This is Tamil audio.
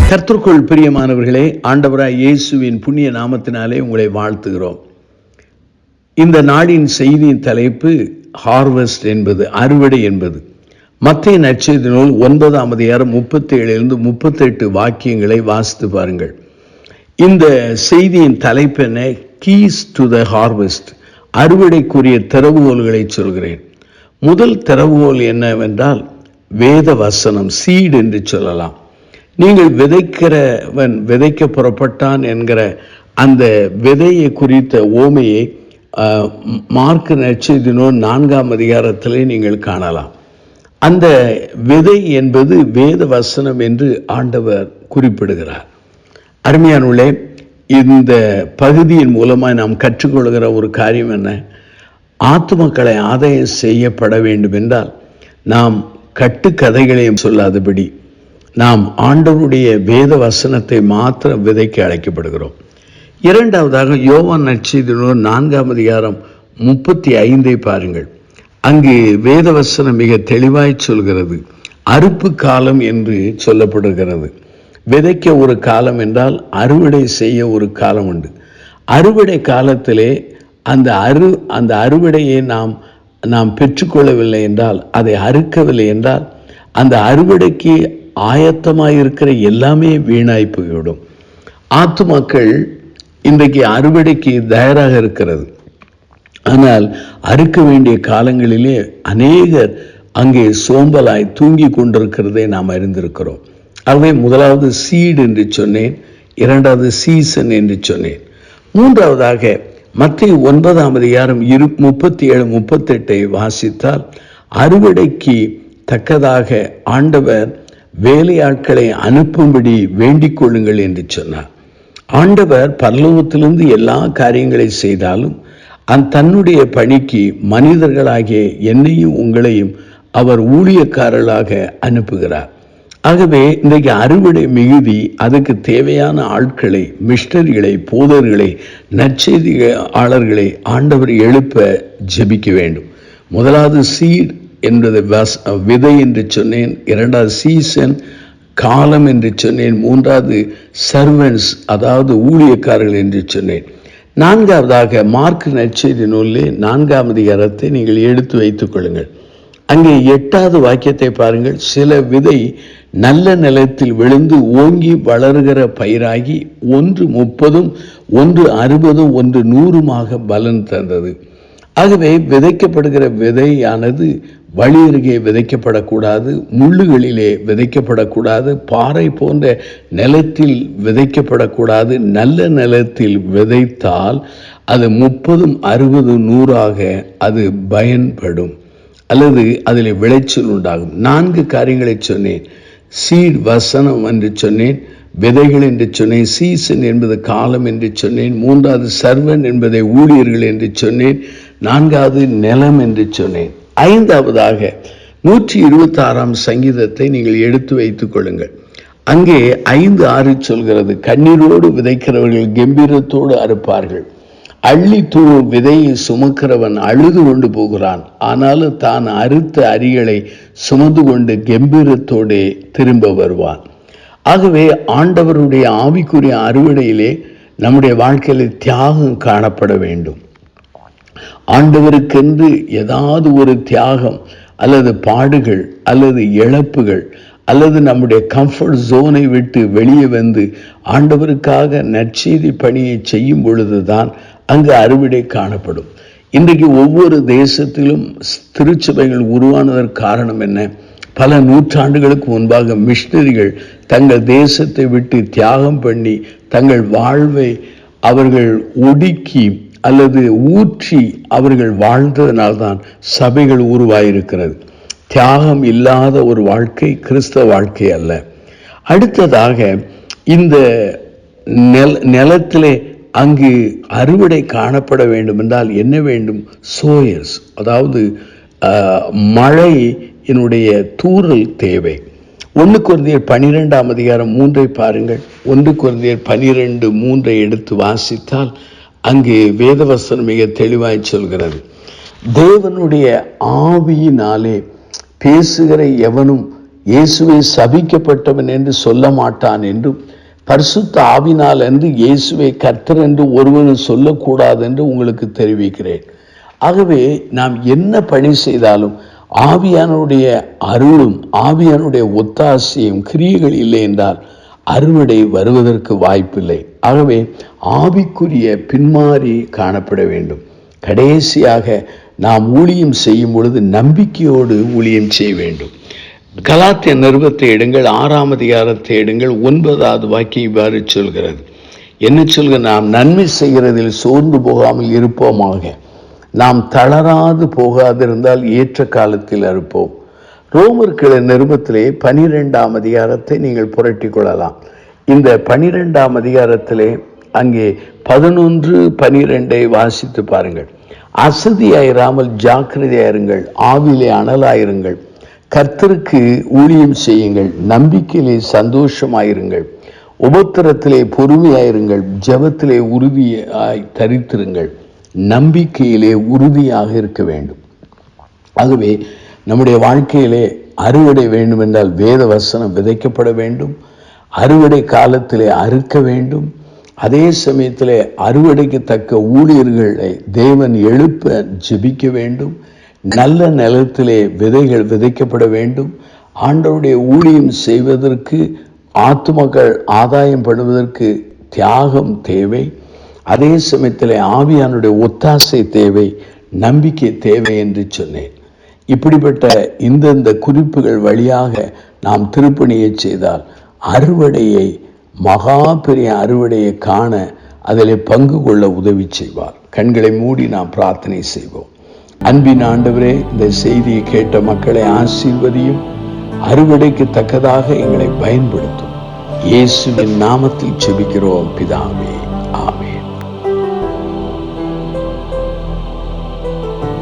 கர்த்தருக்குள் பிரியமானவர்களே, ஆண்டவராய் இயேசுவின் புண்ணிய நாமத்தினாலே உங்களை வாழ்த்துகிறோம். இந்த நாளின் செய்தியின் தலைப்பு ஹார்வெஸ்ட் என்பது, அறுவடை என்பது. மத்தேயு நற்செய்தி நூல் 9ஆம் அதிகாரம் 37 38 வாக்கியங்களை வாசித்து பாருங்கள். இந்த செய்தியின் தலைப்பு என்ன? கீஸ் டு த ஹார்வெஸ்ட், அறுவடைக்குரிய திறவுகோல்களை சொல்கிறேன். முதல் திறவுகோல் என்னவென்றால் வேத வசனம், சீட் என்று சொல்லலாம். நீங்கள் விதைக்கிறவன் விதைக்க புறப்பட்டான் என்கிற அந்த விதையை குறித்த ஓமையை மார்க்கு நற்செய்தி நூல் 4ஆம் அதிகாரத்திலே நீங்கள் காணலாம். அந்த விதை என்பது வேத வசனம் என்று ஆண்டவர் குறிப்பிடுகிறார். அருமையானவர்களே, இந்த பகுதியின் மூலமாக நாம் கற்றுக்கொள்கிற ஒரு காரியம் என்ன? ஆத்துமக்களை ஆதாயம் செய்யப்பட வேண்டும் என்றால் நாம் கட்டுக்கதைகளையும் சொல்லாதபடி நாம் ஆண்டவருடைய வேத வசனத்தை மாத்திரம் விதைக்க அழைக்கப்படுகிறோம். இரண்டாவதாக யோவான் நற்செய்தி நூல் 4ஆம் அதிகாரம் 35 பாருங்கள். அங்கு வேத வசனம் மிக தெளிவாய் சொல்கிறது. அறுப்பு காலம் என்று சொல்லப்படுகிறது. விதைக்க ஒரு காலம் என்றால் அறுவடை செய்ய ஒரு காலம் உண்டு. அறுவடை காலத்திலே அந்த அறுவடையை நாம் பெற்றுக்கொள்ளவில்லை என்றால், அதை அறுக்கவில்லை என்றால், அந்த அறுவடைக்கு ஆயத்தமாயிருக்கிற எல்லாமே வீணாய் போய்விடும். ஆத்துமாக்கள் இன்றைக்கு அறுவடைக்கு தயாராக இருக்கிறது. ஆனால் அறுக்க வேண்டிய காலங்களிலே அநேகர் அங்கே சோம்பலாய் தூங்கி கொண்டிருக்கிறதை நாம் அறிந்திருக்கிறோம். ஆகவே முதலாவது சீடு என்று சொன்னேன், இரண்டாவது சீசன் என்று சொன்னேன். மூன்றாவதாக மத்தேயு 9ஆம் அதிகாரம் 37 38 வாசித்தால், அறுவடைக்கு தக்கதாக ஆண்டவர் வேலையாட்களை அனுப்பும்படி வேண்டிக் கொள்ளுங்கள் என்று சொன்னார். ஆண்டவர் பரலோகத்திலிருந்து எல்லா காரியங்களை செய்தாலும் தன்னுடைய பணிக்கு மனிதர்களாகிய என்னையும் உங்களையும் அவர் ஊழியக்காரர்களாக அனுப்புகிறார். ஆகவே இன்றைக்கு அறுவடை மிகுதி. அதுக்கு தேவையான ஆட்களை, மிஷனரிகளை, போதர்களை, நற்செய்தியாளர்களை ஆண்டவர் எழுப்ப ஜெபிக்க வேண்டும். முதலாவது சீட் என்பது விதை என்று சொன்னேன், இரண்டாவது சீசன் காலம் என்று சொன்னேன், மூன்றாவது சர்வன்ஸ் அதாவது ஊழியக்காரர்கள் என்று சொன்னேன். நான்காவதாக மார்க்கு நற்செய்தி நூலிலே 4ஆம் அதிகாரத்தை நீங்கள் எடுத்து வைத்துக் கொள்ளுங்கள். அங்கே 8வது வாக்கியத்தை பாருங்கள். சில விதை நல்ல நிலத்தில் விழுந்து ஓங்கி வளர்கிற பயிராகி 1 30, 1 60, 1 100 பலன் தந்தது. ஆகவே விதைக்கப்படுகிற விதையானது வழி அருகே விதைக்கப்படக்கூடாது, முள்ளுகளிலே விதைக்கப்படக்கூடாது, பாறை போன்ற நிலத்தில் விதைக்கப்படக்கூடாது. நல்ல நிலத்தில் விதைத்தால் அது 30, 60, 100 அது பயன்படும், அல்லது அதில் விளைச்சல் உண்டாகும். 4 காரியங்களை சொன்னேன். சீட் வசனம் என்று சொன்னேன், விதைகள் என்று சொன்னேன், சீசன் என்பது காலம் என்று சொன்னேன், மூன்றாவது சர்வன் என்பதை ஊழியர்கள் என்று சொன்னேன், 4வது நிலம் என்று சொன்னேன். 5வதாக 126ஆம் சங்கீதத்தை நீங்கள் எடுத்து வைத்துக் கொள்ளுங்கள். அங்கே 5:6 சொல்கிறது, கண்ணீரோடு விதைக்கிறவர்கள் கம்பீரத்தோடு அறுப்பார்கள். அள்ளி தூவும் விதையை சுமக்கிறவன் அழுது கொண்டு போகிறான், ஆனாலும் தான் அறுத்த அரிகளை சுமந்து கொண்டு கம்பீரத்தோடு திரும்ப வருவான். ஆகவே ஆண்டவருடைய ஆவிக்குரிய அறுவடையிலே நம்முடைய வாழ்க்கையில் தியாகம் காணப்பட வேண்டும். ஆண்டவருக்கென்று ஏதாவது ஒரு தியாகம் அல்லது பாடுகள் அல்லது இழப்புகள் அல்லது நம்முடைய கம்ஃபர்ட் ஜோனை விட்டு வெளியே வந்து ஆண்டவருக்காக நற்செய்தி பணியை செய்யும் பொழுதுதான் அங்கு அறுவடை காணப்படும். இன்றைக்கு ஒவ்வொரு தேசத்திலும் திருச்சபைகள் உருவானதற்கு காரணம் என்ன? பல நூற்றாண்டுகளுக்கு முன்பாக மிஷனரிகள் தங்கள் தேசத்தை விட்டு தியாகம் பண்ணி தங்கள் வாழ்வை அவர்கள் ஒடுக்கி அல்லது ஊற்றி அவர்கள் வாழ்ந்ததனால்தான் சபைகள் உருவாயிருக்கிறது. தியாகம் இல்லாத ஒரு வாழ்க்கை கிறிஸ்தவ வாழ்க்கை அல்ல. அடுத்ததாக இந்த நிலத்திலே அங்கு அறுவடை காணப்பட வேண்டும் என்றால் என்ன வேண்டும்? சோயர்ஸ், அதாவது மழையினுடைய தூறல் தேவை. 1 கொரிந்தியர் 12ஆம் அதிகாரம் 3 பாருங்கள். 1 கொரிந்தியர் 12:3 எடுத்து வாசித்தால் அங்கே வேதவசனம் மிக தெளிவாய் சொல்கிறது. தேவனுடைய ஆவியினாலே பேசுகிற எவனும் இயேசுவை சபிக்கப்பட்டவன் என்று சொல்ல மாட்டான் என்றும், பரிசுத்த ஆவினால் என்று இயேசுவை கர்த்தர் என்று ஒருவரும் சொல்லக்கூடாது என்று உங்களுக்கு தெரிவிக்கிறேன். ஆகவே நாம் என்ன பணி செய்தாலும் ஆவியானுடைய அருளும் ஆவியானுடைய ஒத்தாசையும் கிரியைகள் இல்லை என்றால் அறுவடை வருவதற்கு வாய்ப்பில்லை. ஆகவே ஆவிக்குரிய பின்மாறி காணப்பட வேண்டும். கடைசியாக நாம் ஊழியம் செய்யும் பொழுது நம்பிக்கையோடு ஊழியம் செய்ய வேண்டும். கலாத்திய நிருபத்தை எடுங்கள், 6ஆம் அதிகாரத்தை எடுங்கள், 9வது வாக்கியம் இவ்வாறு சொல்கிறது. என்ன சொல்க? நாம் நன்மை செய்கிறதில் சோர்ந்து போகாமல் இருப்போமாக, நாம் தளராது போகாதிருந்தால் ஏற்ற காலத்தில் அறுப்போம். ரோமர்கள் நிருபத்திலே 12ஆம் அதிகாரத்தை நீங்கள் புரட்டி கொள்ளலாம். இந்த 12ஆம் அதிகாரத்திலே அங்கே 11, 12 வாசித்து பாருங்கள். அசதியாயிராமல் ஜாக்கிரதையாயிருங்கள், ஆவிலே அனலாயிருங்கள், கர்த்தருக்கு ஊழியம் செய்யுங்கள், நம்பிக்கையிலே சந்தோஷமாயிருங்கள், உபத்திரத்திலே பொறுமையாயிருங்கள், ஜெபத்திலே உறுதியாய் தரித்திருங்கள், நம்பிக்கையிலே உறுதியாக இருக்க வேண்டும். ஆகவே நம்முடைய வாழ்க்கையிலே அறுவடை வேண்டும் என்றால் வேத வசனம் விதைக்கப்பட வேண்டும். அறுவடை காலத்திலே அறுக்க வேண்டும். அதே சமயத்தில் அறுவடைக்கு தக்க ஊழியர்களை தேவன் எழுப்ப ஜெபிக்க வேண்டும். நல்ல நிலத்திலே விதைகள் விதைக்கப்பட வேண்டும். ஆண்டவருடைய ஊழியம் செய்வதற்கு, ஆத்துமக்கள் ஆதாயம் பண்ணுவதற்கு தியாகம் தேவை. அதே சமயத்தில் ஆவியானுடைய ஒத்தாசை தேவை, நம்பிக்கை தேவை என்று சொன்னேன். இப்படிப்பட்ட இந்த குறிப்புகள் வழியாக நாம் திருப்பணியை செய்தால் அறுவடையை, மகா பெரிய அறுவடையை காண அதில் பங்கு கொள்ள உதவி செய்வார். கண்களை மூடி நாம் பிரார்த்தனை செய்வோம். அன்பின் ஆண்டவரே, இந்த செய்தியை கேட்ட மக்களை ஆசீர்வதியும், அறுவடைக்கு தக்கதாக எங்களை பயன்படுத்தும். இயேசுவின் நாமத்தில் ஜெபிக்கிறோம் பிதாவே.